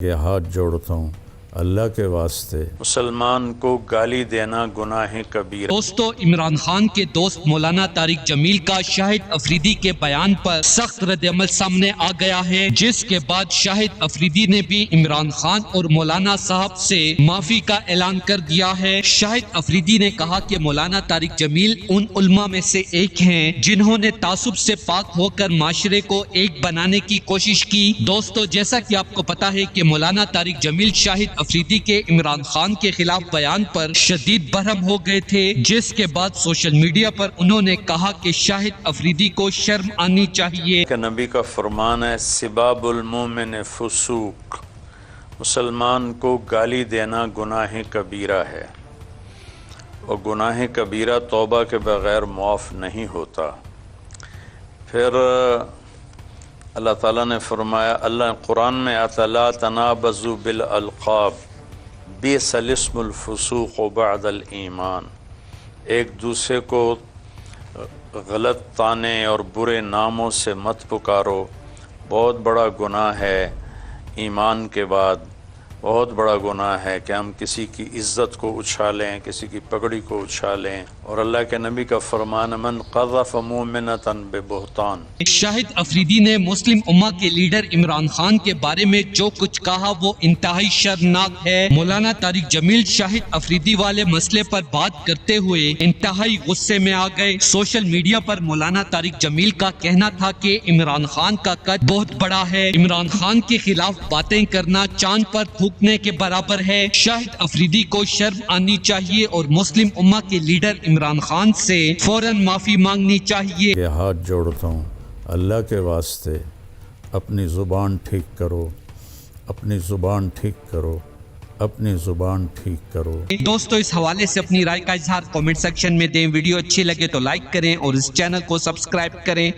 کہ ہاتھ جوڑتا ہوں اللہ کے واسطے مسلمان کو گالی دینا گناہ کبیرہ۔ دوستو، عمران خان کے دوست مولانا طارق جمیل کا شاہد افریدی کے بیان پر سخت رد عمل سامنے آ گیا ہے، جس کے بعد شاہد افریدی نے بھی عمران خان اور مولانا صاحب سے معافی کا اعلان کر دیا ہے۔ شاہد افریدی نے کہا کہ مولانا طارق جمیل ان علماء میں سے ایک ہیں جنہوں نے تعصب سے پاک ہو کر معاشرے کو ایک بنانے کی کوشش کی۔ دوستو، جیسا کہ آپ کو پتا ہے کہ مولانا طارق جمیل شاہد افریدی کے عمران خان کے خلاف بیان پر شدید برہم ہو گئے تھے، جس کے بعد سوشل میڈیا پر انہوں نے کہا کہ شاہد افریدی کو شرم آنی چاہیے کہ نبی کا فرمان ہے سباب المومن فسوق، مسلمان کو گالی دینا گناہ کبیرہ ہے، اور گناہ کبیرہ توبہ کے بغیر معاف نہیں ہوتا۔ پھر اللہ تعالیٰ نے فرمایا، اللہ قرآن میں آتا لا تنابزوا بالالقاب بئس الاسم الفسوق بعد الایمان، ایک دوسرے کو غلط طعنے اور برے ناموں سے مت پکارو، بہت بڑا گناہ ہے، ایمان کے بعد بہت بڑا گناہ ہے کہ ہم کسی کی عزت کو اچھالیں، کسی کی پگڑی کو اچھالیں، اور اللہ کے نبی کا فرمان من قذف مؤمنۃ ببہتان۔ شاہد افریدی نے مسلم امہ کے لیڈر عمران خان کے بارے میں جو کچھ کہا وہ انتہائی شرمناک ہے۔ مولانا طارق جمیل شاہد افریدی والے مسئلے پر بات کرتے ہوئے انتہائی غصے میں آ گئے۔ سوشل میڈیا پر مولانا طارق جمیل کا کہنا تھا کہ عمران خان کا قد بہت بڑا ہے، عمران خان کے خلاف باتیں کرنا چاند پر تھوکنے کے برابر ہے۔ شاہد افریدی کو شرم آنی چاہیے اور مسلم امہ کے لیڈر عمران خان سے فوراً معافی مانگنی چاہیے۔ کہ ہاتھ جوڑتا ہوں اللہ کے واسطے اپنی زبان ٹھیک کرو، اپنی زبان ٹھیک کرو، اپنی زبان ٹھیک کرو۔ دوستو، اس حوالے سے اپنی رائے کا اظہار کامنٹ سیکشن میں دیں۔ ویڈیو اچھی لگے تو لائک کریں اور اس چینل کو سبسکرائب کریں۔